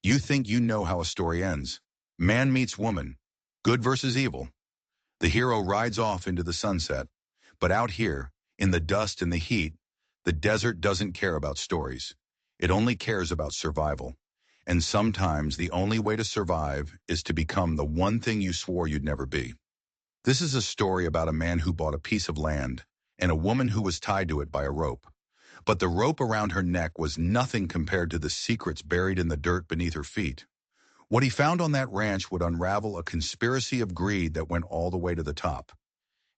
You think you know how a story ends. Man meets woman. Good versus evil. The hero rides off into the sunset. But out here, in the dust and the heat, the desert doesn't care about stories. It only cares about survival. And sometimes the only way to survive is to become the one thing you swore you'd never be. This is a story about a man who bought a piece of land and a woman who was tied to it by a rope. But the rope around her neck was nothing compared to the secrets buried in the dirt beneath her feet. What he found on that ranch would unravel a conspiracy of greed that went all the way to the top.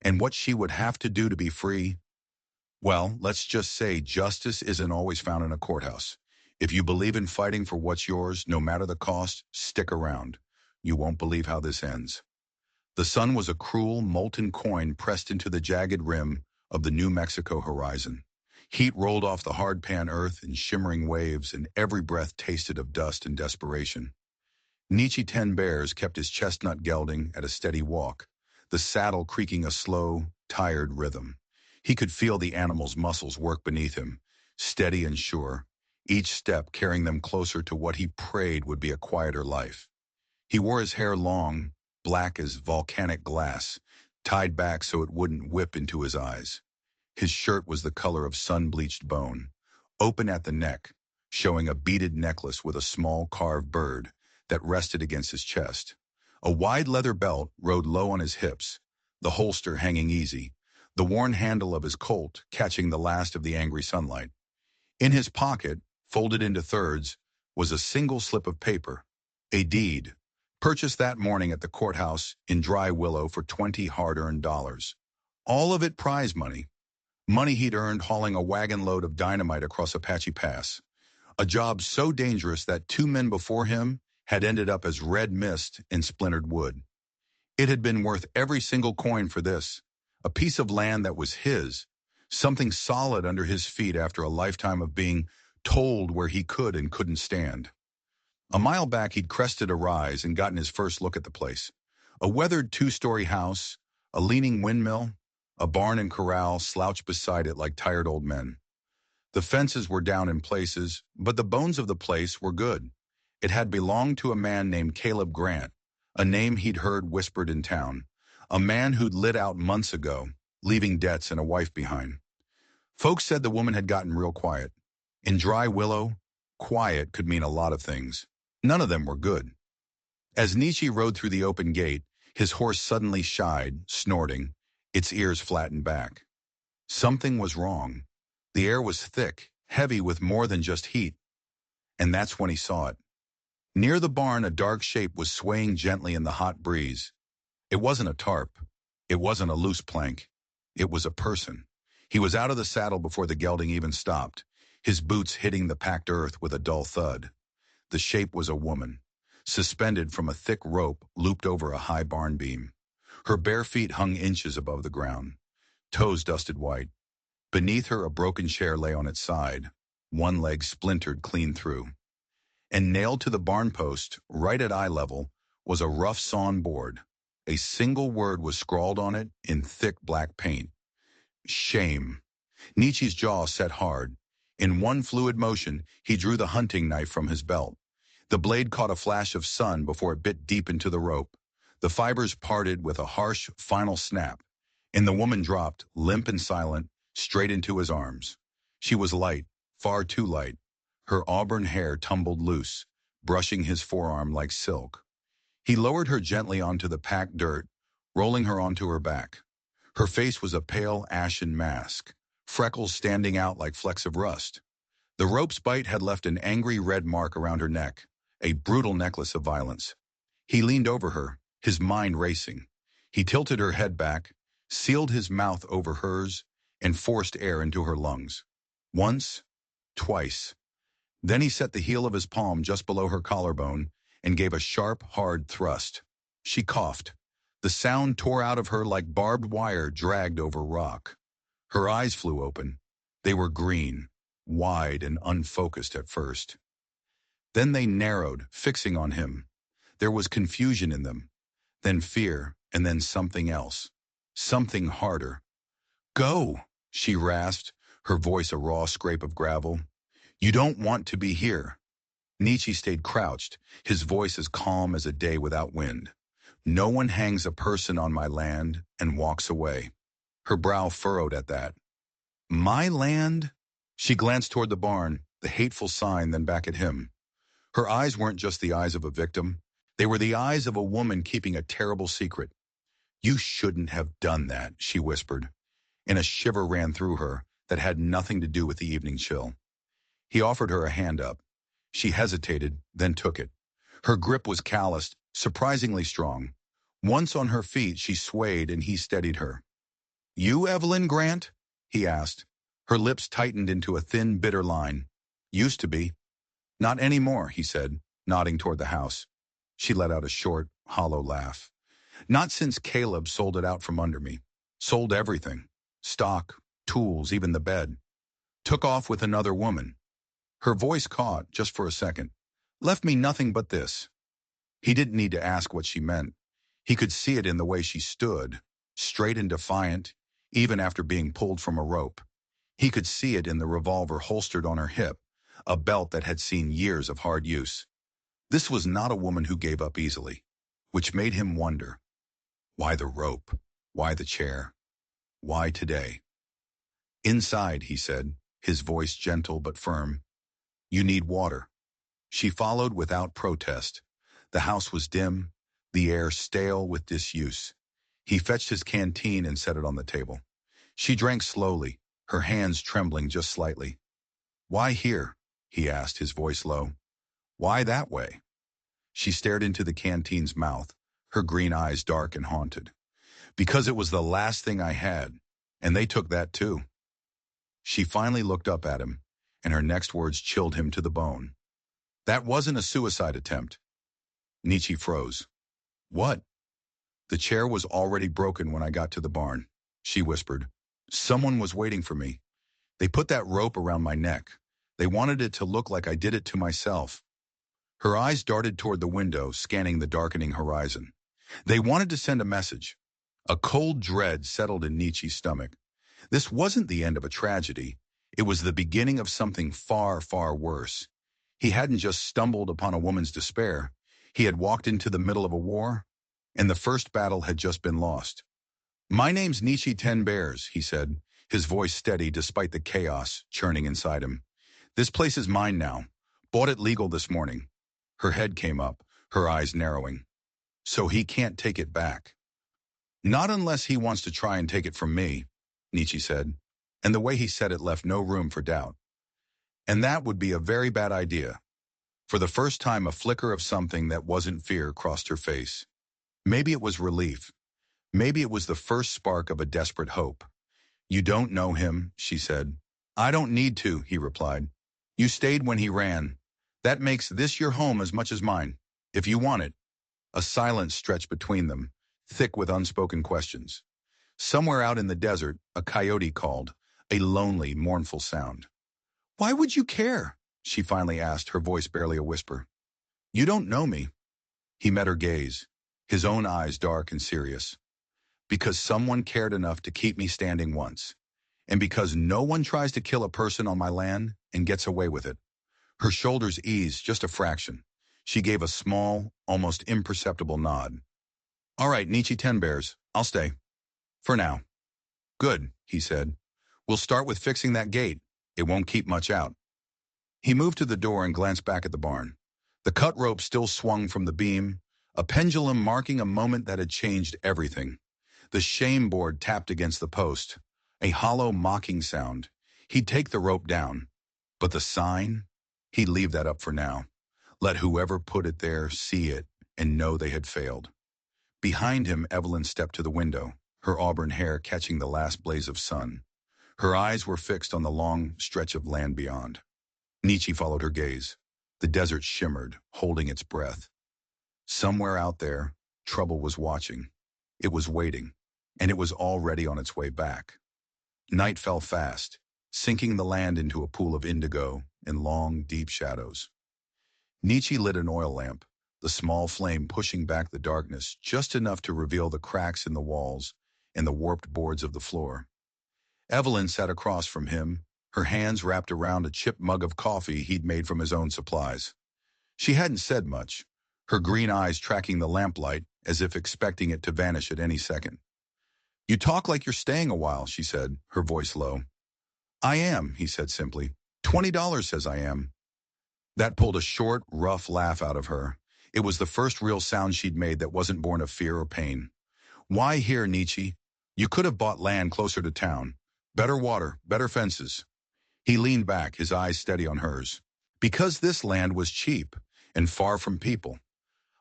And what she would have to do to be free? Well, let's just say justice isn't always found in a courthouse. If you believe in fighting for what's yours, no matter the cost, stick around. You won't believe how this ends. The sun was a cruel, molten coin pressed into the jagged rim of the New Mexico horizon. Heat rolled off the hard-pan earth in shimmering waves, and every breath tasted of dust and desperation. Nietzsche Ten Bears kept his chestnut gelding at a steady walk, the saddle creaking a slow, tired rhythm. He could feel the animal's muscles work beneath him, steady and sure, each step carrying them closer to what he prayed would be a quieter life. He wore his hair long, black as volcanic glass, tied back so it wouldn't whip into his eyes. His shirt was the color of sun-bleached bone, open at the neck, showing a beaded necklace with a small carved bird that rested against his chest. A wide leather belt rode low on his hips, the holster hanging easy, the worn handle of his Colt catching the last of the angry sunlight. In his pocket, folded into thirds, was a single slip of paper, a deed, purchased that morning at the courthouse in Dry Willow for 20 hard-earned dollars. All of it prize money, money he'd earned hauling a wagon load of dynamite across Apache Pass, a job so dangerous that two men before him had ended up as red mist in splintered wood. It had been worth every single coin for this, a piece of land that was his, something solid under his feet after a lifetime of being told where he could and couldn't stand. A mile back, he'd crested a rise and gotten his first look at the place. A weathered two-story house, a leaning windmill, a barn and corral slouched beside it like tired old men. The fences were down in places, but the bones of the place were good. It had belonged to a man named Caleb Grant, a name he'd heard whispered in town, a man who'd lit out months ago, leaving debts and a wife behind. Folks said the woman had gotten real quiet. In Dry Willow, quiet could mean a lot of things. None of them were good. As Nietzsche rode through the open gate, his horse suddenly shied, snorting, its ears flattened back. Something was wrong. The air was thick, heavy with more than just heat. And that's when he saw it. Near the barn, a dark shape was swaying gently in the hot breeze. It wasn't a tarp. It wasn't a loose plank. It was a person. He was out of the saddle before the gelding even stopped, his boots hitting the packed earth with a dull thud. The shape was a woman, suspended from a thick rope looped over a high barn beam. Her bare feet hung inches above the ground, toes dusted white. Beneath her, a broken chair lay on its side, one leg splintered clean through. And nailed to the barn post, right at eye level, was a rough sawn board. A single word was scrawled on it in thick black paint. Shame. Nietzsche's jaw set hard. In one fluid motion, he drew the hunting knife from his belt. The blade caught a flash of sun before it bit deep into the rope. The fibers parted with a harsh, final snap, and the woman dropped, limp and silent, straight into his arms. She was light, far too light. Her auburn hair tumbled loose, brushing his forearm like silk. He lowered her gently onto the packed dirt, rolling her onto her back. Her face was a pale, ashen mask, freckles standing out like flecks of rust. The rope's bite had left an angry red mark around her neck, a brutal necklace of violence. He leaned over her, his mind racing. He tilted her head back, sealed his mouth over hers, and forced air into her lungs. Once, twice. Then he set the heel of his palm just below her collarbone and gave a sharp, hard thrust. She coughed. The sound tore out of her like barbed wire dragged over rock. Her eyes flew open. They were green, wide and unfocused at first. Then they narrowed, fixing on him. There was confusion in them, then fear, and then something else. Something harder. "Go," she rasped, her voice a raw scrape of gravel. "You don't want to be here." Nietzsche stayed crouched, his voice as calm as a day without wind. No one hangs a person on my land and walks away. Her brow furrowed at that. My land? She glanced toward the barn, the hateful sign, then back at him. Her eyes weren't just the eyes of a victim. They were the eyes of a woman keeping a terrible secret. You shouldn't have done that, she whispered, and a shiver ran through her that had nothing to do with the evening chill. He offered her a hand up. She hesitated, then took it. Her grip was calloused, surprisingly strong. Once on her feet, she swayed and he steadied her. You, Evelyn Grant? He asked. Her lips tightened into a thin, bitter line. Used to be. Not anymore, he said, nodding toward the house. She let out a short, hollow laugh. Not since Caleb sold it out from under me. Sold everything. Stock, tools, even the bed. Took off with another woman. Her voice caught, just for a second. Left me nothing but this. He didn't need to ask what she meant. He could see it in the way she stood, straight and defiant, even after being pulled from a rope. He could see it in the revolver holstered on her hip, a belt that had seen years of hard use. This was not a woman who gave up easily, which made him wonder. Why the rope? Why the chair? Why today? Inside, he said, his voice gentle but firm. You need water. She followed without protest. The house was dim, the air stale with disuse. He fetched his canteen and set it on the table. She drank slowly, her hands trembling just slightly. Why here? He asked, his voice low. Why that way? She stared into the canteen's mouth, her green eyes dark and haunted. Because it was the last thing I had, and they took that too. She finally looked up at him, and her next words chilled him to the bone. That wasn't a suicide attempt. Nietzsche froze. What? The chair was already broken when I got to the barn, she whispered. Someone was waiting for me. They put that rope around my neck. They wanted it to look like I did it to myself. Her eyes darted toward the window, scanning the darkening horizon. They wanted to send a message. A cold dread settled in Nietzsche's stomach. This wasn't the end of a tragedy. It was the beginning of something far, far worse. He hadn't just stumbled upon a woman's despair. He had walked into the middle of a war, and the first battle had just been lost. My name's Nietzsche Ten Bears, he said, his voice steady despite the chaos churning inside him. This place is mine now. Bought it legal this morning. Her head came up, her eyes narrowing. So he can't take it back. Not unless he wants to try and take it from me, Nietzsche said, and the way he said it left no room for doubt. And that would be a very bad idea. For the first time, a flicker of something that wasn't fear crossed her face. Maybe it was relief. Maybe it was the first spark of a desperate hope. You don't know him, she said. I don't need to, he replied. You stayed when he ran. That makes this your home as much as mine, if you want it. A silence stretched between them, thick with unspoken questions. Somewhere out in the desert, a coyote called, a lonely, mournful sound. Why would you care? She finally asked, her voice barely a whisper. You don't know me. He met her gaze, his own eyes dark and serious. Because someone cared enough to keep me standing once. And because no one tries to kill a person on my land and gets away with it. Her shoulders eased just a fraction. She gave a small, almost imperceptible nod. All right, Nietzsche Ten Bears, I'll stay. For now. Good, he said. We'll start with fixing that gate. It won't keep much out. He moved to the door and glanced back at the barn. The cut rope still swung from the beam, a pendulum marking a moment that had changed everything. The shame board tapped against the post, a hollow, mocking sound. He'd take the rope down. But the sign? He'd leave that up for now. Let whoever put it there see it and know they had failed. Behind him, Evelyn stepped to the window, her auburn hair catching the last blaze of sun. Her eyes were fixed on the long stretch of land beyond. Nietzsche followed her gaze. The desert shimmered, holding its breath. Somewhere out there, trouble was watching. It was waiting, and it was already on its way back. Night fell fast, sinking the land into a pool of indigo and long, deep shadows. Nietzsche lit an oil lamp, the small flame pushing back the darkness just enough to reveal the cracks in the walls and the warped boards of the floor. Evelyn sat across from him, her hands wrapped around a chipped mug of coffee he'd made from his own supplies. She hadn't said much, her green eyes tracking the lamplight as if expecting it to vanish at any second. You talk like you're staying a while, she said, her voice low. I am, he said simply. $20 says I am. That pulled a short, rough laugh out of her. It was the first real sound she'd made that wasn't born of fear or pain. Why here, Nietzsche? You could have bought land closer to town. Better water, better fences. He leaned back, his eyes steady on hers. Because this land was cheap and far from people.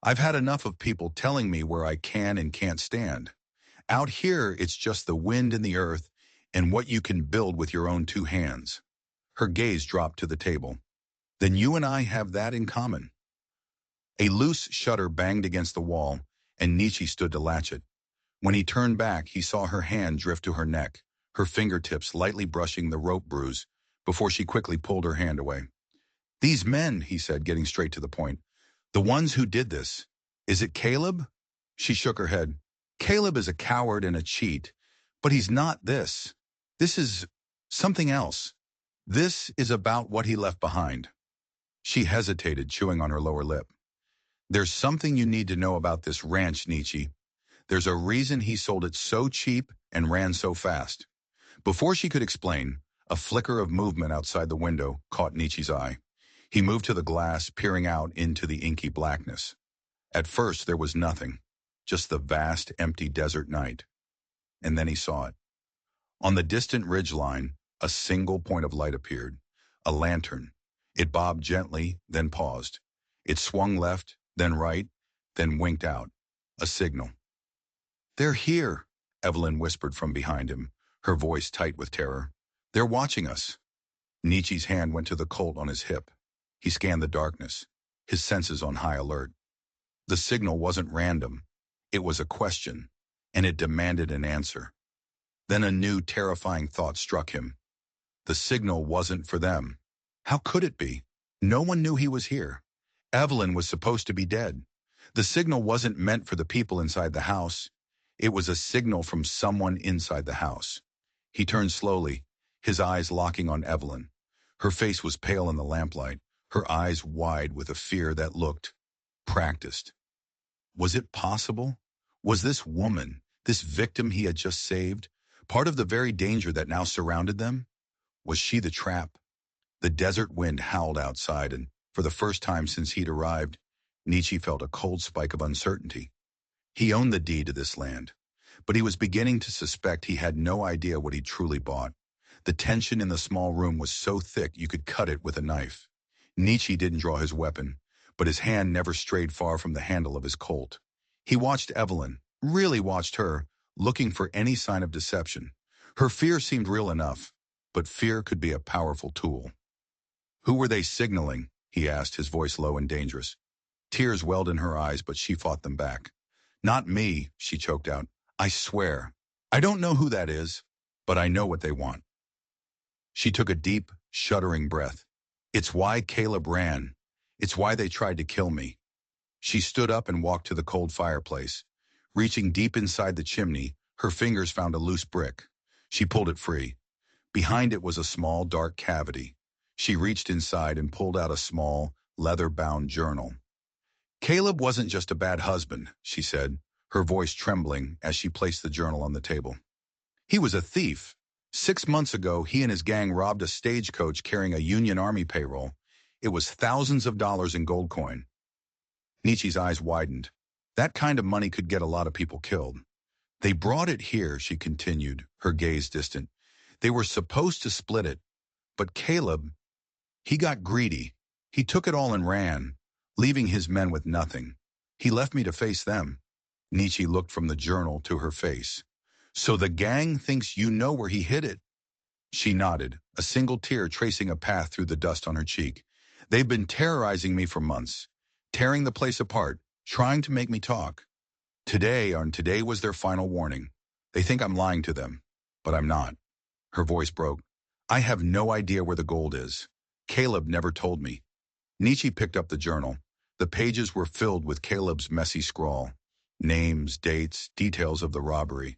I've had enough of people telling me where I can and can't stand. Out here, it's just the wind and the earth and what you can build with your own two hands. Her gaze dropped to the table. Then you and I have that in common. A loose shutter banged against the wall, and Nietzsche stood to latch it. When he turned back, he saw her hand drift to her neck, her fingertips lightly brushing the rope bruise, before she quickly pulled her hand away. These men, he said, getting straight to the point. The ones who did this. Is it Caleb? She shook her head. Caleb is a coward and a cheat, but he's not this. This is something else. This is about what he left behind. She hesitated, chewing on her lower lip. There's something you need to know about this ranch, Nietzsche. There's a reason he sold it so cheap and ran so fast. Before she could explain, a flicker of movement outside the window caught Nietzsche's eye. He moved to the glass, peering out into the inky blackness. At first, there was nothing, just the vast, empty desert night. And then he saw it. On the distant ridgeline, a single point of light appeared, a lantern. It bobbed gently, then paused. It swung left, then right, then winked out. A signal. They're here, Evelyn whispered from behind him, her voice tight with terror. They're watching us. Nietzsche's hand went to the Colt on his hip. He scanned the darkness, his senses on high alert. The signal wasn't random. It was a question, and it demanded an answer. Then a new, terrifying thought struck him. The signal wasn't for them. How could it be? No one knew he was here. Evelyn was supposed to be dead. The signal wasn't meant for the people inside the house. It was a signal from someone inside the house. He turned slowly, his eyes locking on Evelyn. Her face was pale in the lamplight, her eyes wide with a fear that looked practiced. Was it possible? Was this woman, this victim he had just saved, part of the very danger that now surrounded them? Was she the trap? The desert wind howled outside, and for the first time since he'd arrived, Nietzsche felt a cold spike of uncertainty. He owned the deed to this land, but he was beginning to suspect he had no idea what he'd truly bought. The tension in the small room was so thick you could cut it with a knife. Nietzsche didn't draw his weapon, but his hand never strayed far from the handle of his Colt. He watched Evelyn, really watched her, looking for any sign of deception. Her fear seemed real enough, but fear could be a powerful tool. Who were they signaling? He asked, his voice low and dangerous. Tears welled in her eyes, but she fought them back. Not me, she choked out. I swear. I don't know who that is, but I know what they want. She took a deep, shuddering breath. It's why Caleb ran. It's why they tried to kill me. She stood up and walked to the cold fireplace. Reaching deep inside the chimney, her fingers found a loose brick. She pulled it free. Behind it was a small, dark cavity. She reached inside and pulled out a small, leather-bound journal. Caleb wasn't just a bad husband, she said, her voice trembling as she placed the journal on the table. He was a thief. 6 months ago, he and his gang robbed a stagecoach carrying a Union Army payroll. It was thousands of dollars in gold coin. Nietzsche's eyes widened. That kind of money could get a lot of people killed. They brought it here, she continued, her gaze distant. They were supposed to split it. But Caleb, he got greedy. He took it all and ran, leaving his men with nothing. He left me to face them. Nietzsche looked from the journal to her face. So the gang thinks you know where he hid it? She nodded, a single tear tracing a path through the dust on her cheek. They've been terrorizing me for months, tearing the place apart, trying to make me talk. Today was their final warning. They think I'm lying to them, but I'm not. Her voice broke. I have no idea where the gold is. Caleb never told me. Nietzsche picked up the journal. The pages were filled with Caleb's messy scrawl. Names, dates, details of the robbery.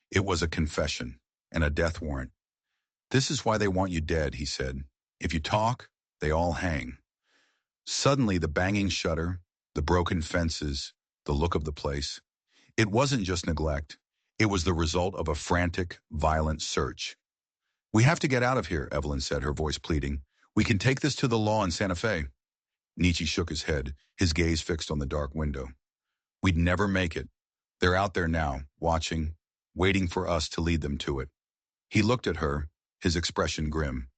It was a confession and a death warrant. This is why they want you dead, he said. If you talk, they all hang. Suddenly, the banging shutter, the broken fences, the look of the place. It wasn't just neglect. It was the result of a frantic, violent search. "We have to get out of here," Evelyn said, her voice pleading. "We can take this to the law in Santa Fe." Nietzsche shook his head, his gaze fixed on the dark window. "We'd never make it. They're out there now, watching, waiting for us to lead them to it." He looked at her, his expression grim.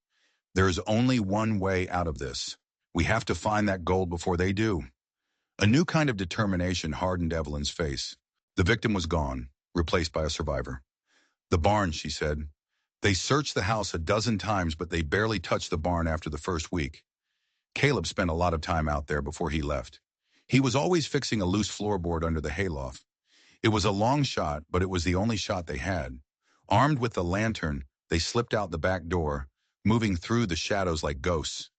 "There is only one way out of this. We have to find that gold before they do." A new kind of determination hardened Evelyn's face. The victim was gone, replaced by a survivor. "The barn," she said. "They searched the house a dozen times, but they barely touched the barn after the first week. Caleb spent a lot of time out there before he left. He was always fixing a loose floorboard under the hayloft. It was a long shot, but it was the only shot they had. Armed with the lantern, they slipped out the back door, moving through the shadows like ghosts.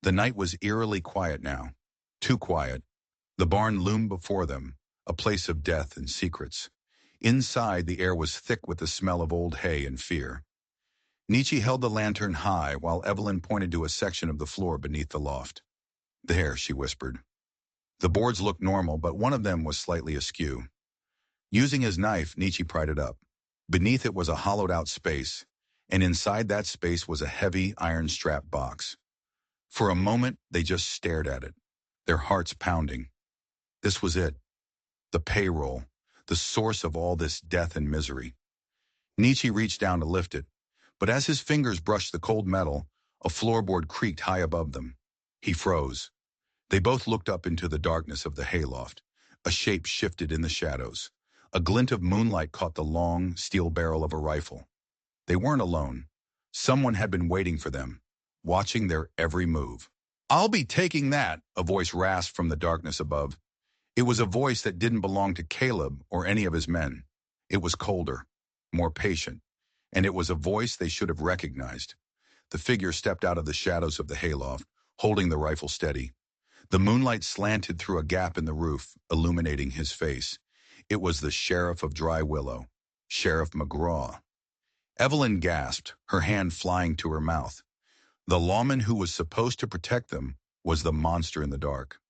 The night was eerily quiet now. Too quiet. The barn loomed before them, a place of death and secrets. Inside, the air was thick with the smell of old hay and fear. Nietzsche held the lantern high while Evelyn pointed to a section of the floor beneath the loft. "There," she whispered. The boards looked normal, but one of them was slightly askew. Using his knife, Nietzsche pried it up. Beneath it was a hollowed-out space, and inside that space was a heavy, iron-strapped box. For a moment, they just stared at it, their hearts pounding. This was it. The payroll, the source of all this death and misery. Nietzsche reached down to lift it, but as his fingers brushed the cold metal, a floorboard creaked high above them. He froze. They both looked up into the darkness of the hayloft. A shape shifted in the shadows. A glint of moonlight caught the long, steel barrel of a rifle. They weren't alone. Someone had been waiting for them, watching their every move. "I'll be taking that," a voice rasped from the darkness above. It was a voice that didn't belong to Caleb or any of his men. It was colder, more patient, and it was a voice they should have recognized. The figure stepped out of the shadows of the hayloft, holding the rifle steady. The moonlight slanted through a gap in the roof, illuminating his face. It was the Sheriff of Dry Willow, Sheriff McGraw. Evelyn gasped, her hand flying to her mouth. The lawman who was supposed to protect them was the monster in the dark.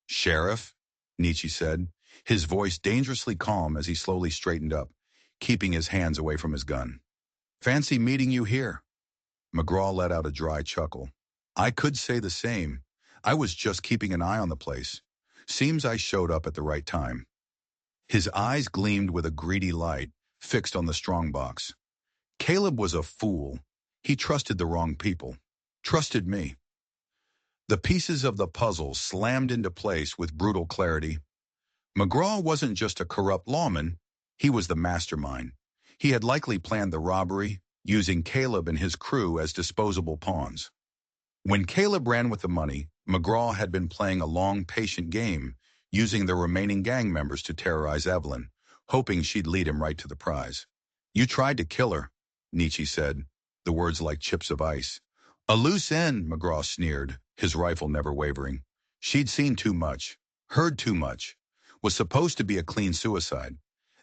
"Sheriff," Nietzsche said, his voice dangerously calm as he slowly straightened up, keeping his hands away from his gun. "Fancy meeting you here." McGraw let out a dry chuckle. "I could say the same. I was just keeping an eye on the place. Seems I showed up at the right time." His eyes gleamed with a greedy light, fixed on the strongbox. "Caleb was a fool. He trusted the wrong people. Trusted me." The pieces of the puzzle slammed into place with brutal clarity. McGraw wasn't just a corrupt lawman, he was the mastermind. He had likely planned the robbery, using Caleb and his crew as disposable pawns. When Caleb ran with the money, McGraw had been playing a long, patient game, using the remaining gang members to terrorize Evelyn, hoping she'd lead him right to the prize. "You tried to kill her," Nietzsche said, the words like chips of ice. "A loose end," McGraw sneered, his rifle never wavering. "She'd seen too much, heard too much. Was supposed to be a clean suicide.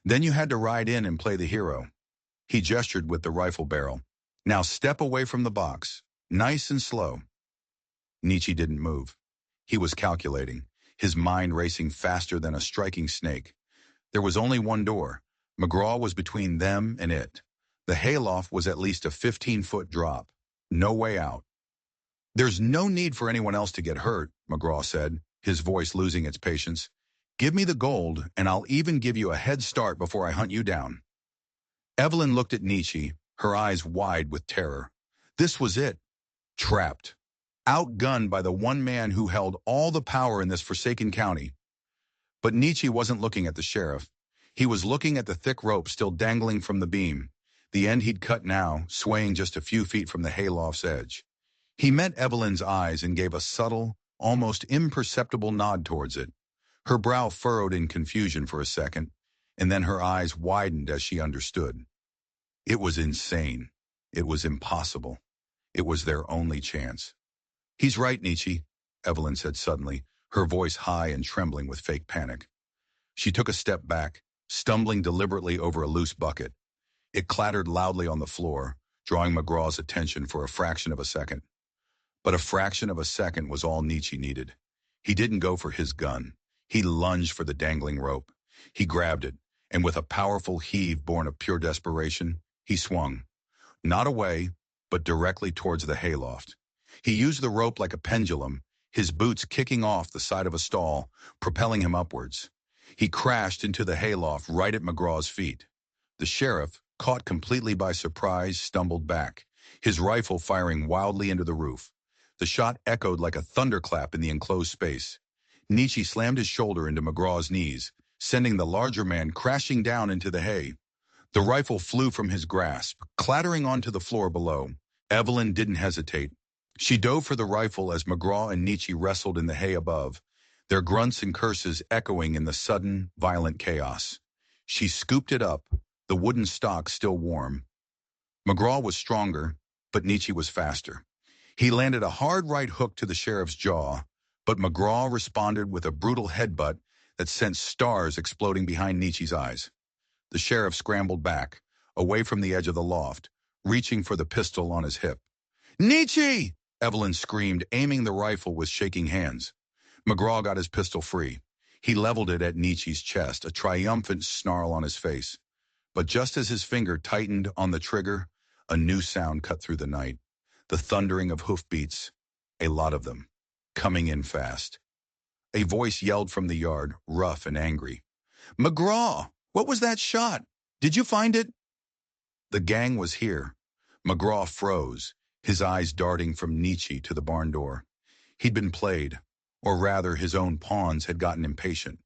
Then you had to ride in and play the hero." He gestured with the rifle barrel. "Now step away from the box, nice and slow." Nietzsche didn't move. He was calculating, his mind racing faster than a striking snake. There was only one door. McGraw was between them and it. The hayloft was at least a 15-foot drop. No way out. "There's no need for anyone else to get hurt," McGraw said, his voice losing its patience. "Give me the gold, and I'll even give you a head start before I hunt you down." Evelyn looked at Nietzsche, her eyes wide with terror. This was it. Trapped. Outgunned by the one man who held all the power in this forsaken county. But Nietzsche wasn't looking at the sheriff. He was looking at the thick rope still dangling from the beam, the end he'd cut now, swaying just a few feet from the hayloft's edge. He met Evelyn's eyes and gave a subtle, almost imperceptible nod towards it. Her brow furrowed in confusion for a second, and then her eyes widened as she understood. It was insane. It was impossible. It was their only chance. "He's right, Nietzsche," Evelyn said suddenly, her voice high and trembling with fake panic. She took a step back, stumbling deliberately over a loose bucket. It clattered loudly on the floor, drawing McGraw's attention for a fraction of a second. But a fraction of a second was all Nietzsche needed. He didn't go for his gun. He lunged for the dangling rope. He grabbed it, and with a powerful heave born of pure desperation, he swung. Not away, but directly towards the hayloft. He used the rope like a pendulum, his boots kicking off the side of a stall, propelling him upwards. He crashed into the hayloft right at McGraw's feet. The sheriff, caught completely by surprise, stumbled back, his rifle firing wildly into the roof. The shot echoed like a thunderclap in the enclosed space. Nietzsche slammed his shoulder into McGraw's knees, sending the larger man crashing down into the hay. The rifle flew from his grasp, clattering onto the floor below. Evelyn didn't hesitate. She dove for the rifle as McGraw and Nietzsche wrestled in the hay above, their grunts and curses echoing in the sudden, violent chaos. She scooped it up, the wooden stock still warm. McGraw was stronger, but Nietzsche was faster. He landed a hard right hook to the sheriff's jaw, but McGraw responded with a brutal headbutt that sent stars exploding behind Nietzsche's eyes. The sheriff scrambled back, away from the edge of the loft, reaching for the pistol on his hip. "Nietzsche!" Evelyn screamed, aiming the rifle with shaking hands. McGraw got his pistol free. He leveled it at Nietzsche's chest, a triumphant snarl on his face. But just as his finger tightened on the trigger, a new sound cut through the night. The thundering of hoofbeats, a lot of them, coming in fast. A voice yelled from the yard, rough and angry. "McGraw, what was that shot? Did you find it?" The gang was here. McGraw froze, his eyes darting from Nietzsche to the barn door. He'd been played, or rather his own pawns had gotten impatient.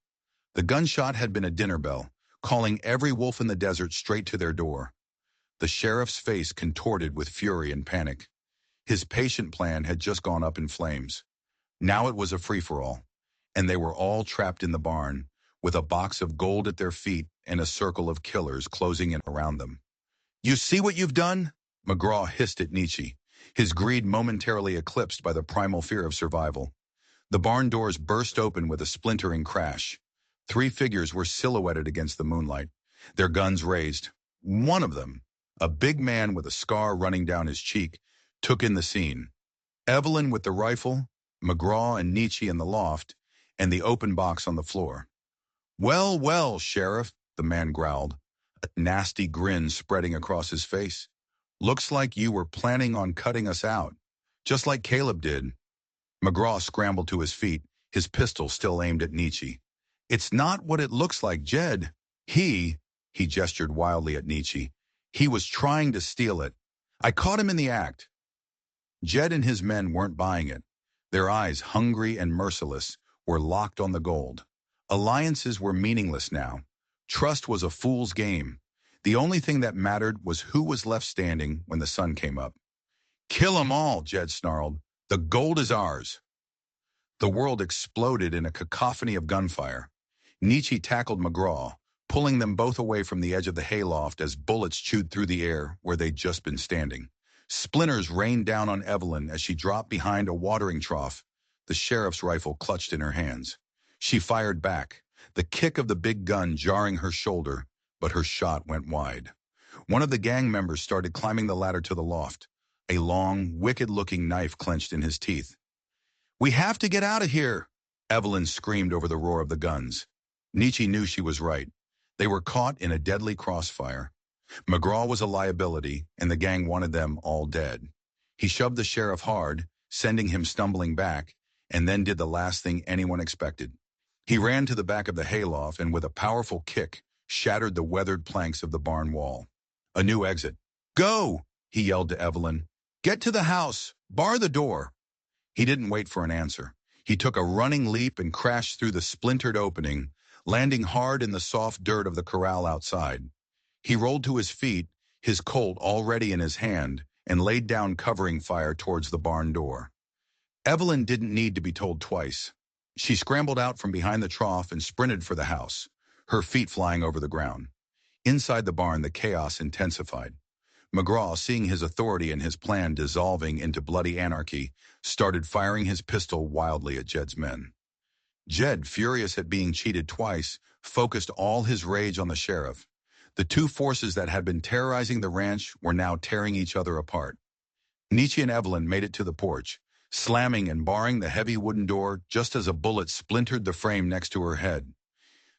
The gunshot had been a dinner bell, calling every wolf in the desert straight to their door. The sheriff's face contorted with fury and panic. His patient plan had just gone up in flames. Now it was a free-for-all, and they were all trapped in the barn, with a box of gold at their feet and a circle of killers closing in around them. "You see what you've done?" McGraw hissed at Nietzsche, his greed momentarily eclipsed by the primal fear of survival. The barn doors burst open with a splintering crash. 3 figures were silhouetted against the moonlight, their guns raised. One of them, a big man with a scar running down his cheek, took in the scene. Evelyn with the rifle, McGraw and Nietzsche in the loft, and the open box on the floor. "Well, well, Sheriff," the man growled, a nasty grin spreading across his face. "Looks like you were planning on cutting us out, just like Caleb did." McGraw scrambled to his feet, his pistol still aimed at Nietzsche. "It's not what it looks like, Jed. He gestured wildly at Nietzsche. "He was trying to steal it. I caught him in the act." Jed and his men weren't buying it. Their eyes, hungry and merciless, were locked on the gold. Alliances were meaningless now. Trust was a fool's game. The only thing that mattered was who was left standing when the sun came up. "Kill 'em all," Jed snarled. "The gold is ours." The world exploded in a cacophony of gunfire. Nietzsche tackled McGraw, pulling them both away from the edge of the hayloft as bullets chewed through the air where they'd just been standing. Splinters rained down on Evelyn as she dropped behind a watering trough, the sheriff's rifle clutched in her hands. She fired back, the kick of the big gun jarring her shoulder, but her shot went wide. One of the gang members started climbing the ladder to the loft, a long, wicked-looking knife clenched in his teeth. "We have to get out of here," Evelyn screamed over the roar of the guns. Nietzsche knew she was right. They were caught in a deadly crossfire. McGraw was a liability, and the gang wanted them all dead. He shoved the sheriff hard, sending him stumbling back, and then did the last thing anyone expected. He ran to the back of the hayloft and with a powerful kick, shattered the weathered planks of the barn wall. A new exit. "Go!" he yelled to Evelyn. "Get to the house! Bar the door!" He didn't wait for an answer. He took a running leap and crashed through the splintered opening, landing hard in the soft dirt of the corral outside. He rolled to his feet, his Colt already in his hand, and laid down covering fire towards the barn door. Evelyn didn't need to be told twice. She scrambled out from behind the trough and sprinted for the house, her feet flying over the ground. Inside the barn, the chaos intensified. McGraw, seeing his authority and his plan dissolving into bloody anarchy, started firing his pistol wildly at Jed's men. Jed, furious at being cheated twice, focused all his rage on the sheriff. The two forces that had been terrorizing the ranch were now tearing each other apart. Nietzsche and Evelyn made it to the porch, slamming and barring the heavy wooden door just as a bullet splintered the frame next to her head.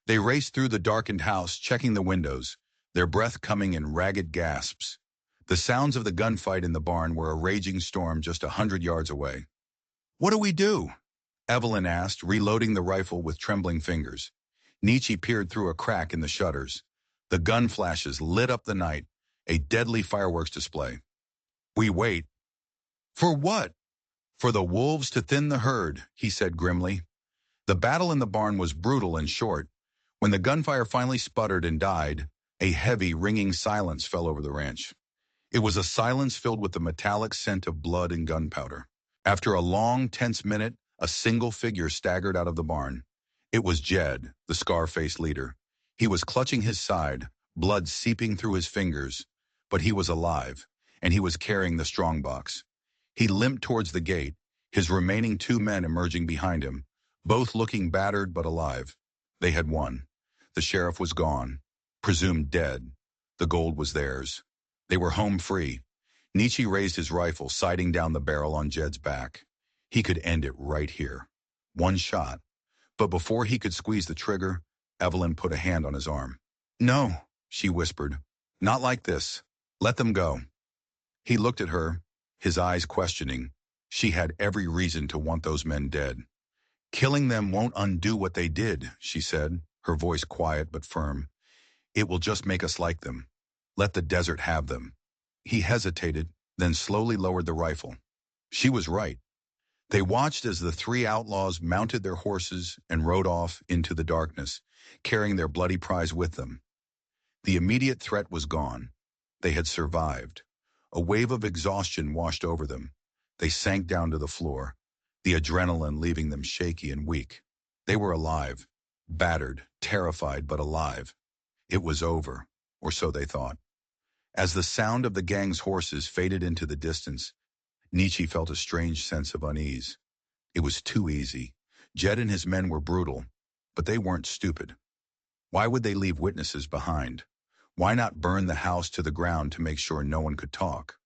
They raced through the darkened house, checking the windows, their breath coming in ragged gasps. The sounds of the gunfight in the barn were a raging storm just 100 yards away. "What do we do?" Evelyn asked, reloading the rifle with trembling fingers. Nietzsche peered through a crack in the shutters. The gun flashes lit up the night, a deadly fireworks display. "We wait." "For what?" "For the wolves to thin the herd," he said grimly. The battle in the barn was brutal and short. When the gunfire finally sputtered and died, a heavy, ringing silence fell over the ranch. It was a silence filled with the metallic scent of blood and gunpowder. After a long, tense minute, a single figure staggered out of the barn. It was Jed, the scar-faced leader. He was clutching his side, blood seeping through his fingers, but he was alive, and he was carrying the strongbox. He limped towards the gate, his remaining 2 men emerging behind him, both looking battered but alive. They had won. The sheriff was gone, presumed dead. The gold was theirs. They were home free. Nietzsche raised his rifle, sighting down the barrel on Jed's back. He could end it right here. One shot. But before he could squeeze the trigger, Evelyn put a hand on his arm. "No," she whispered. "Not like this. Let them go." He looked at her, his eyes questioning. She had every reason to want those men dead. "Killing them won't undo what they did," she said, her voice quiet but firm. "It will just make us like them. Let the desert have them." He hesitated, then slowly lowered the rifle. She was right. They watched as the 3 outlaws mounted their horses and rode off into the darkness, carrying their bloody prize with them. The immediate threat was gone. They had survived. A wave of exhaustion washed over them. They sank down to the floor, the adrenaline leaving them shaky and weak. They were alive, battered, terrified, but alive. It was over, or so they thought. As the sound of the gang's horses faded into the distance, Nietzsche felt a strange sense of unease. It was too easy. Jed and his men were brutal, but they weren't stupid. Why would they leave witnesses behind? Why not burn the house to the ground to make sure no one could talk?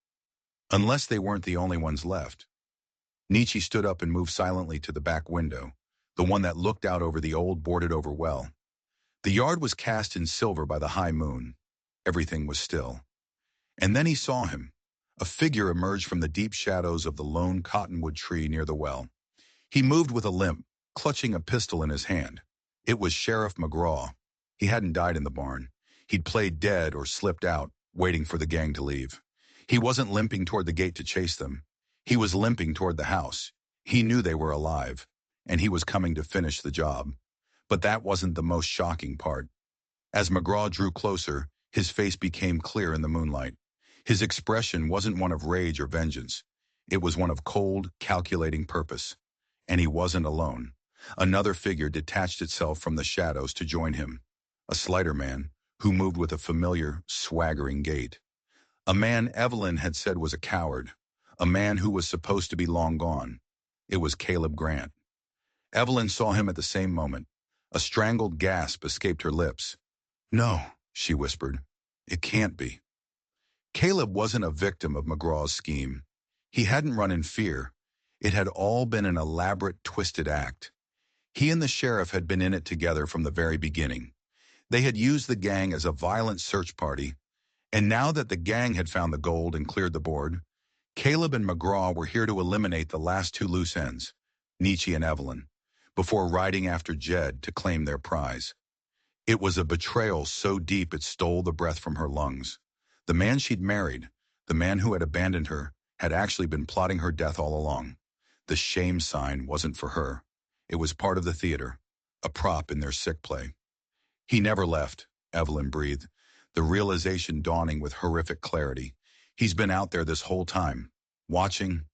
Unless they weren't the only ones left. Nietzsche stood up and moved silently to the back window, the one that looked out over the old boarded-over well. The yard was cast in silver by the high moon. Everything was still. And then he saw him. A figure emerged from the deep shadows of the lone cottonwood tree near the well. He moved with a limp, clutching a pistol in his hand. It was Sheriff McGraw. He hadn't died in the barn. He'd played dead or slipped out, waiting for the gang to leave. He wasn't limping toward the gate to chase them. He was limping toward the house. He knew they were alive, and he was coming to finish the job. But that wasn't the most shocking part. As McGraw drew closer, his face became clear in the moonlight. His expression wasn't one of rage or vengeance. It was one of cold, calculating purpose. And he wasn't alone. Another figure detached itself from the shadows to join him. A slighter man, who moved with a familiar, swaggering gait. A man Evelyn had said was a coward. A man who was supposed to be long gone. It was Caleb Grant. Evelyn saw him at the same moment. A strangled gasp escaped her lips. "No," she whispered. "It can't be." Caleb wasn't a victim of McGraw's scheme. He hadn't run in fear. It had all been an elaborate, twisted act. He and the sheriff had been in it together from the very beginning. They had used the gang as a violent search party, and now that the gang had found the gold and cleared the board, Caleb and McGraw were here to eliminate the last 2 loose ends, Nietzsche and Evelyn, before riding after Jed to claim their prize. It was a betrayal so deep it stole the breath from her lungs. The man she'd married, the man who had abandoned her, had actually been plotting her death all along. The shame sign wasn't for her. It was part of the theater, a prop in their sick play. "He never left," Evelyn breathed, the realization dawning with horrific clarity. "He's been out there this whole time, watching."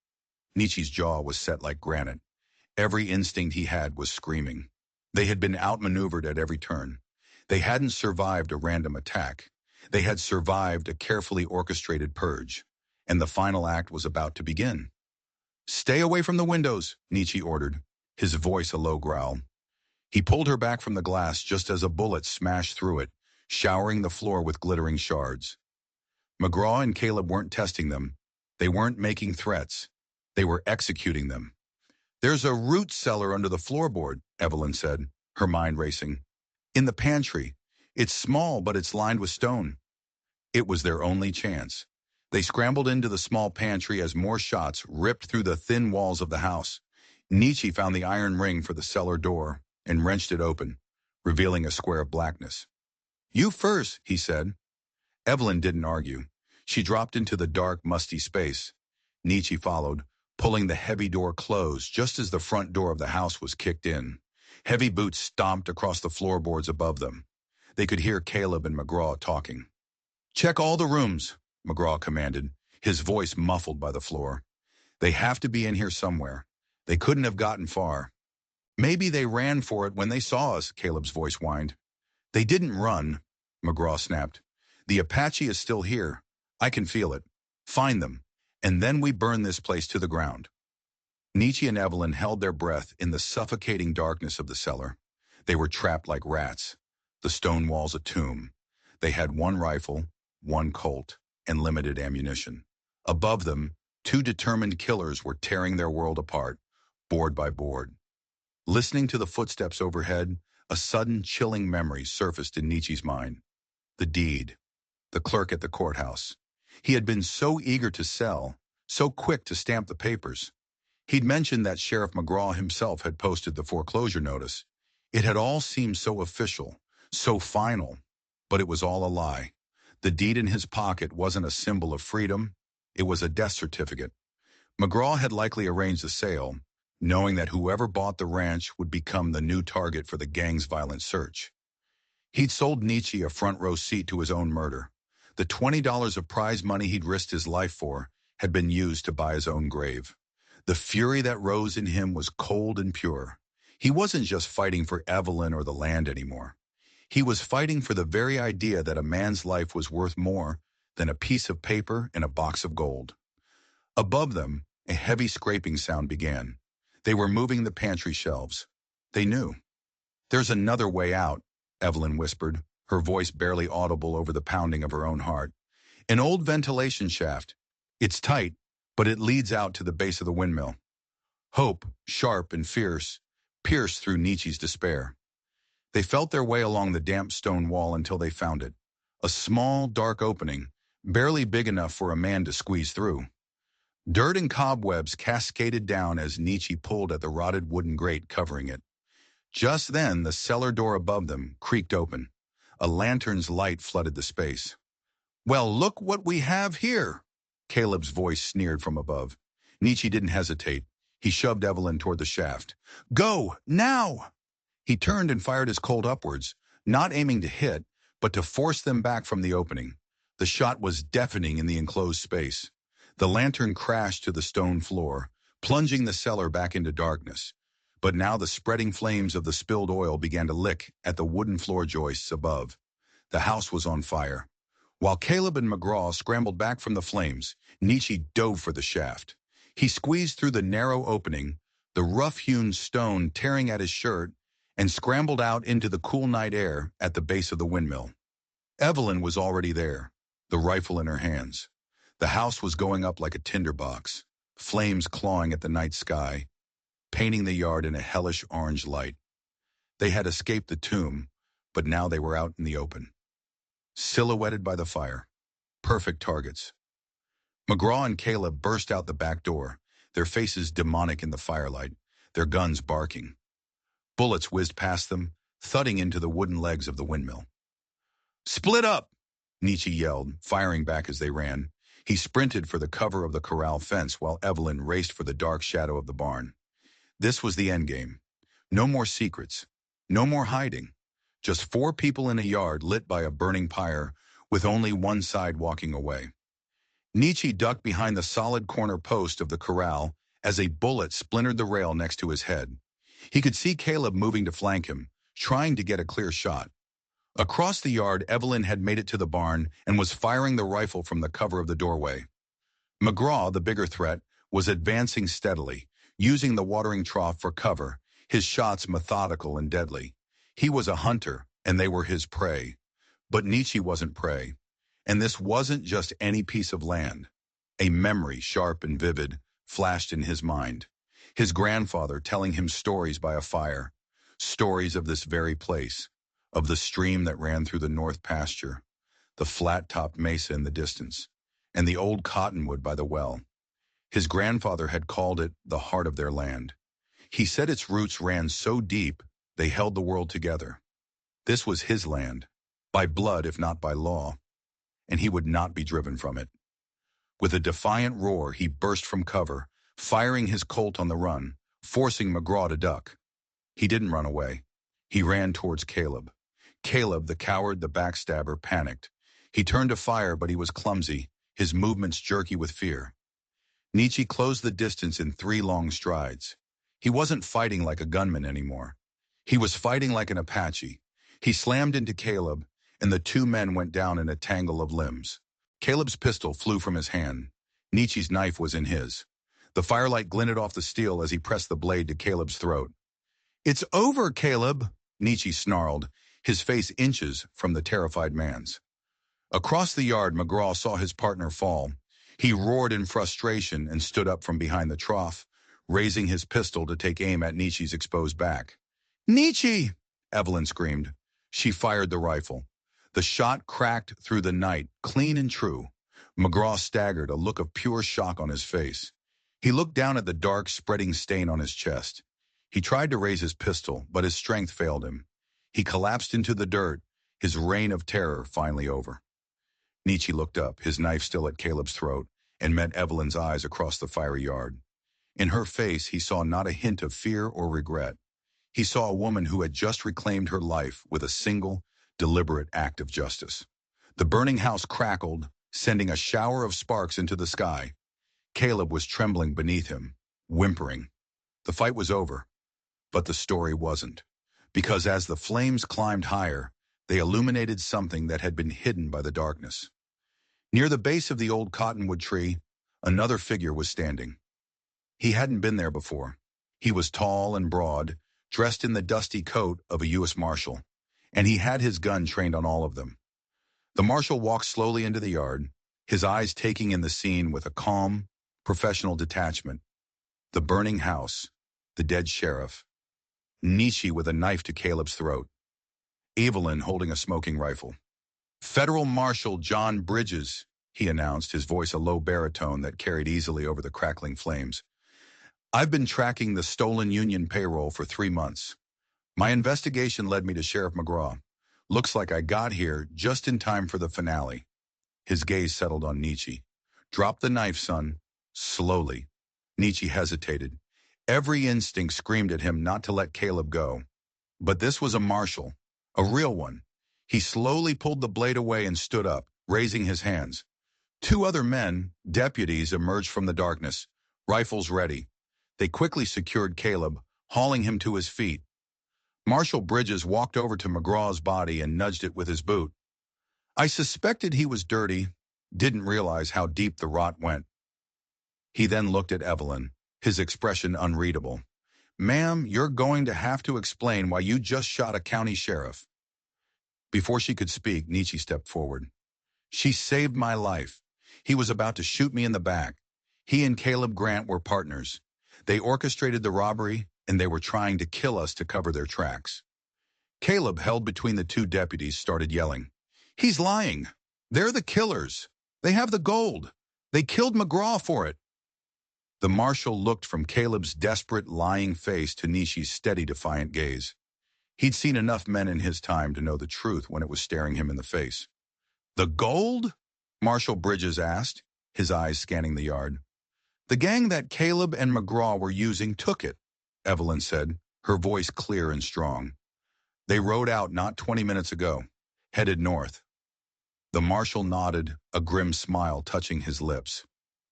Nietzsche's jaw was set like granite. Every instinct he had was screaming. They had been outmaneuvered at every turn. They hadn't survived a random attack. They had survived a carefully orchestrated purge, and the final act was about to begin. "Stay away from the windows," Nietzsche ordered, his voice a low growl. He pulled her back from the glass just as a bullet smashed through it, showering the floor with glittering shards. McGraw and Caleb weren't testing them. They weren't making threats. They were executing them. "There's a root cellar under the floorboard," Evelyn said, her mind racing. "In the pantry. It's small, but it's lined with stone." It was their only chance. They scrambled into the small pantry as more shots ripped through the thin walls of the house. Nietzsche found the iron ring for the cellar door and wrenched it open, revealing a square of blackness. "You first," he said. Evelyn didn't argue. She dropped into the dark, musty space. Nietzsche followed, pulling the heavy door closed just as the front door of the house was kicked in. Heavy boots stomped across the floorboards above them. They could hear Caleb and McGraw talking. "Check all the rooms," McGraw commanded, his voice muffled by the floor. "They have to be in here somewhere. They couldn't have gotten far." "Maybe they ran for it when they saw us," Caleb's voice whined. "They didn't run," McGraw snapped. "The Apache is still here. I can feel it. Find them, and then we burn this place to the ground." Nietzsche and Evelyn held their breath in the suffocating darkness of the cellar. They were trapped like rats. The stone walls a tomb. They had one rifle, one Colt, and limited ammunition. Above them, two determined killers were tearing their world apart, board by board. Listening to the footsteps overhead, a sudden chilling memory surfaced in Nietzsche's mind. The deed. The clerk at the courthouse. He had been so eager to sell, so quick to stamp the papers. He'd mentioned that Sheriff McGraw himself had posted the foreclosure notice. It had all seemed so official, so final, but it was all a lie. The deed in his pocket wasn't a symbol of freedom, it was a death certificate. McGraw had likely arranged the sale, knowing that whoever bought the ranch would become the new target for the gang's violent search. He'd sold Nietzsche a front row seat to his own murder. The $20 of prize money he'd risked his life for had been used to buy his own grave. The fury that rose in him was cold and pure. He wasn't just fighting for Evelyn or the land anymore. He was fighting for the very idea that a man's life was worth more than a piece of paper and a box of gold. Above them, a heavy scraping sound began. They were moving the pantry shelves. They knew. "There's another way out," Evelyn whispered, her voice barely audible over the pounding of her own heart. "An old ventilation shaft. It's tight, but it leads out to the base of the windmill." Hope, sharp and fierce, pierced through Nietzsche's despair. They felt their way along the damp stone wall until they found it. A small, dark opening, barely big enough for a man to squeeze through. Dirt and cobwebs cascaded down as Nietzsche pulled at the rotted wooden grate covering it. Just then, the cellar door above them creaked open. A lantern's light flooded the space. "Well, look what we have here," Caleb's voice sneered from above. Nietzsche didn't hesitate. He shoved Evelyn toward the shaft. "Go, now!" He turned and fired his Colt upwards, not aiming to hit, but to force them back from the opening. The shot was deafening in the enclosed space. The lantern crashed to the stone floor, plunging the cellar back into darkness. But now the spreading flames of the spilled oil began to lick at the wooden floor joists above. The house was on fire. While Caleb and McGraw scrambled back from the flames, Nietzsche dove for the shaft. He squeezed through the narrow opening, the rough-hewn stone tearing at his shirt, and scrambled out into the cool night air at the base of the windmill. Evelyn was already there, the rifle in her hands. The house was going up like a tinderbox, flames clawing at the night sky, painting the yard in a hellish orange light. They had escaped the tomb, but now they were out in the open. Silhouetted by the fire. Perfect targets. McGraw and Caleb burst out the back door, their faces demonic in the firelight, their guns barking. Bullets whizzed past them, thudding into the wooden legs of the windmill. "Split up!" Nietzsche yelled, firing back as they ran. He sprinted for the cover of the corral fence while Evelyn raced for the dark shadow of the barn. This was the endgame. No more secrets. No more hiding. Just 4 people in a yard lit by a burning pyre, with only one side walking away. Nietzsche ducked behind the solid corner post of the corral as a bullet splintered the rail next to his head. He could see Caleb moving to flank him, trying to get a clear shot. Across the yard, Evelyn had made it to the barn and was firing the rifle from the cover of the doorway. McGraw, the bigger threat, was advancing steadily, using the watering trough for cover, his shots methodical and deadly. He was a hunter, and they were his prey. But Nietzsche wasn't prey. And this wasn't just any piece of land. A memory, sharp and vivid, flashed in his mind. His grandfather telling him stories by a fire, stories of this very place, of the stream that ran through the north pasture, the flat-topped mesa in the distance, and the old cottonwood by the well. His grandfather had called it the heart of their land. He said its roots ran so deep they held the world together. This was his land, by blood if not by law, and he would not be driven from it. With a defiant roar, he burst from cover, firing his Colt on the run, forcing McGraw to duck. He didn't run away. He ran towards Caleb. Caleb, the coward, the backstabber, panicked. He turned to fire, but he was clumsy, his movements jerky with fear. Nietzsche closed the distance in 3 long strides. He wasn't fighting like a gunman anymore. He was fighting like an Apache. He slammed into Caleb, and the 2 men went down in a tangle of limbs. Caleb's pistol flew from his hand. Nietzsche's knife was in his. The firelight glinted off the steel as he pressed the blade to Caleb's throat. "It's over, Caleb," Nietzsche snarled, his face inches from the terrified man's. Across the yard, McGraw saw his partner fall. He roared in frustration and stood up from behind the trough, raising his pistol to take aim at Nietzsche's exposed back. "Nietzsche!" Evelyn screamed. She fired the rifle. The shot cracked through the night, clean and true. McGraw staggered, a look of pure shock on his face. He looked down at the dark, spreading stain on his chest. He tried to raise his pistol, but his strength failed him. He collapsed into the dirt, his reign of terror finally over. Nietzsche looked up, his knife still at Caleb's throat, and met Evelyn's eyes across the fiery yard. In her face, he saw not a hint of fear or regret. He saw a woman who had just reclaimed her life with a single, deliberate act of justice. The burning house crackled, sending a shower of sparks into the sky. Caleb was trembling beneath him, whimpering. The fight was over, but the story wasn't. Because as the flames climbed higher, they illuminated something that had been hidden by the darkness. Near the base of the old cottonwood tree, another figure was standing. He hadn't been there before. He was tall and broad, dressed in the dusty coat of a U.S. Marshal, and he had his gun trained on all of them. The Marshal walked slowly into the yard, his eyes taking in the scene with a calm, professional detachment. The burning house, the dead sheriff, Nietzsche with a knife to Caleb's throat, Evelyn holding a smoking rifle. "Federal Marshal John Bridges," he announced, his voice a low baritone that carried easily over the crackling flames. "I've been tracking the stolen Union payroll for 3 months. My investigation led me to Sheriff McGraw. Looks like I got here just in time for the finale." His gaze settled on Nietzsche. "Drop the knife, son." Slowly. Nietzsche hesitated. Every instinct screamed at him not to let Caleb go. But this was a marshal, a real one. He slowly pulled the blade away and stood up, raising his hands. 2 other men, deputies, emerged from the darkness, rifles ready. They quickly secured Caleb, hauling him to his feet. Marshal Bridges walked over to McGraw's body and nudged it with his boot. "I suspected he was dirty, didn't realize how deep the rot went." He then looked at Evelyn, his expression unreadable. "Ma'am, you're going to have to explain why you just shot a county sheriff." Before she could speak, Nietzsche stepped forward. "She saved my life. He was about to shoot me in the back. He and Caleb Grant were partners. They orchestrated the robbery, and they were trying to kill us to cover their tracks." Caleb, held between the 2 deputies, started yelling. "He's lying. They're the killers. They have the gold. They killed McGraw for it." The marshal looked from Caleb's desperate, lying face to Nietzsche's steady, defiant gaze. He'd seen enough men in his time to know the truth when it was staring him in the face. "The gold?" Marshal Bridges asked, his eyes scanning the yard. "The gang that Caleb and McGraw were using took it," Evelyn said, her voice clear and strong. "They rode out not 20 minutes ago, headed north." The marshal nodded, a grim smile touching his lips.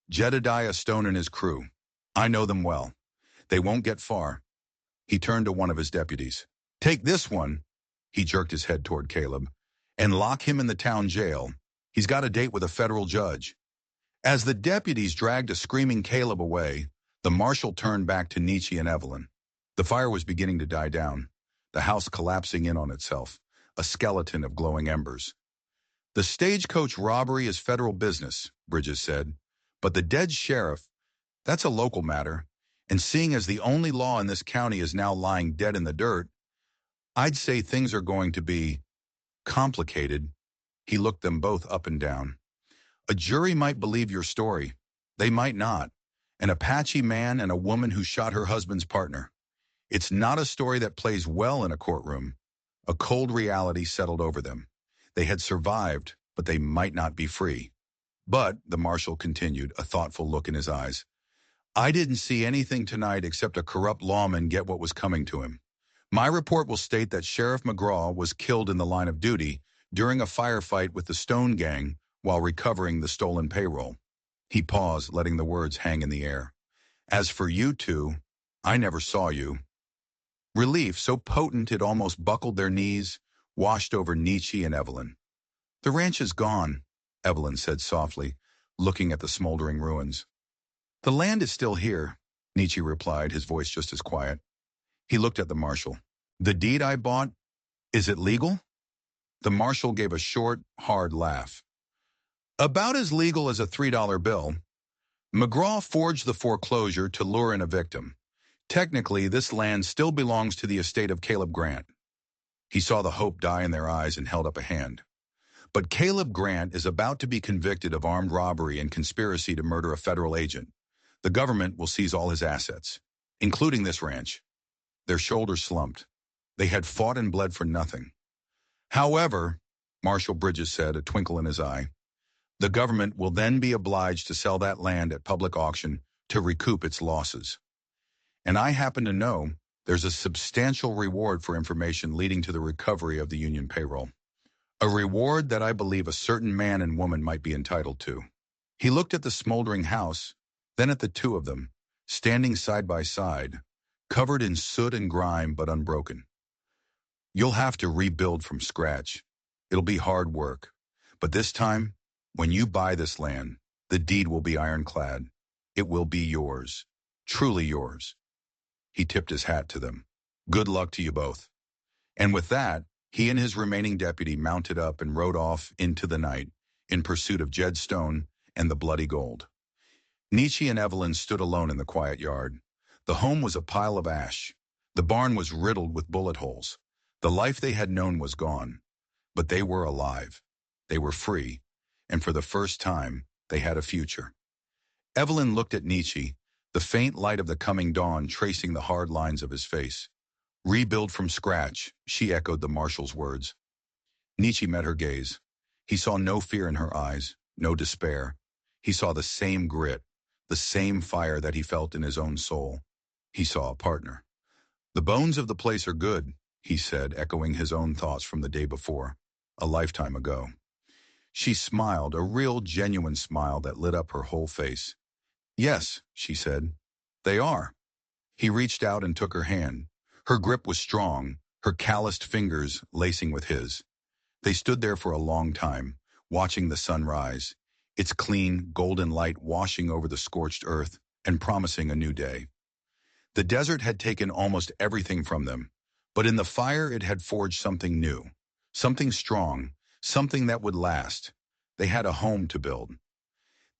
"Jedediah Stone and his crew. I know them well. They won't get far." He turned to one of his deputies. "Take this one," he jerked his head toward Caleb, "and lock him in the town jail. He's got a date with a federal judge." As the deputies dragged a screaming Caleb away, the marshal turned back to Nietzsche and Evelyn. The fire was beginning to die down, the house collapsing in on itself, a skeleton of glowing embers. "The stagecoach robbery is federal business," Bridges said, "but the dead sheriff, That's a local matter, and seeing as the only law in this county is now lying dead in the dirt, I'd say things are going to be complicated. He looked them both up and down. A jury might believe your story. They might not. An Apache man and a woman who shot her husband's partner. It's not a story that plays well in a courtroom. A cold reality settled over them. They had survived, but they might not be free. But, the marshal continued, a thoughtful look in his eyes, I didn't see anything tonight except a corrupt lawman get what was coming to him. My report will state that Sheriff McGraw was killed in the line of duty during a firefight with the Stone Gang while recovering the stolen payroll. He paused, letting the words hang in the air. As for you two, I never saw you. Relief, so potent it almost buckled their knees, washed over Nietzsche and Evelyn. The ranch is gone, Evelyn said softly, looking at the smoldering ruins. The land is still here, Nietzsche replied, his voice just as quiet. He looked at the marshal. The deed I bought, is it legal? The marshal gave a short, hard laugh. About as legal as a $3 bill. McGraw forged the foreclosure to lure in a victim. Technically, this land still belongs to the estate of Caleb Grant. He saw the hope die in their eyes and held up a hand. But Caleb Grant is about to be convicted of armed robbery and conspiracy to murder a federal agent. The government will seize all his assets, including this ranch. Their shoulders slumped. They had fought and bled for nothing. However, Marshal Bridges said, a twinkle in his eye, the government will then be obliged to sell that land at public auction to recoup its losses. And I happen to know there's a substantial reward for information leading to the recovery of the union payroll. A reward that I believe a certain man and woman might be entitled to. He looked at the smoldering house, then at the two of them, standing side by side, covered in soot and grime but unbroken. You'll have to rebuild from scratch. It'll be hard work. But this time, when you buy this land, the deed will be ironclad. It will be yours. Truly yours. He tipped his hat to them. Good luck to you both. And with that, he and his remaining deputy mounted up and rode off into the night in pursuit of Jed Stone and the bloody gold. Nietzsche and Evelyn stood alone in the quiet yard. The home was a pile of ash. The barn was riddled with bullet holes. The life they had known was gone. But they were alive. They were free. And for the first time, they had a future. Evelyn looked at Nietzsche, the faint light of the coming dawn tracing the hard lines of his face. Rebuild from scratch, she echoed the marshal's words. Nietzsche met her gaze. He saw no fear in her eyes, no despair. He saw the same grit, the same fire that he felt in his own soul. He saw a partner. The bones of the place are good, he said, echoing his own thoughts from the day before, a lifetime ago. She smiled, a real, genuine smile that lit up her whole face. Yes, she said, they are. He reached out and took her hand. Her grip was strong, her calloused fingers lacing with his. They stood there for a long time, watching the sun rise, its clean, golden light washing over the scorched earth and promising a new day. The desert had taken almost everything from them, but in the fire it had forged something new, something strong, something that would last. They had a home to build.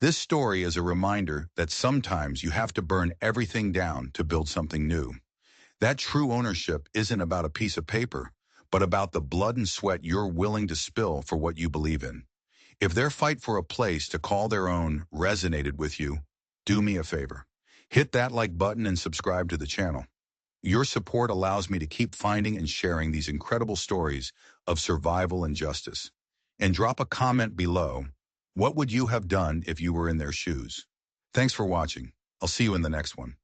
This story is a reminder that sometimes you have to burn everything down to build something new. That true ownership isn't about a piece of paper, but about the blood and sweat you're willing to spill for what you believe in. If their fight for a place to call their own resonated with you, do me a favor. Hit that like button and subscribe to the channel. Your support allows me to keep finding and sharing these incredible stories of survival and justice. And drop a comment below. What would you have done if you were in their shoes? Thanks for watching. I'll see you in the next one.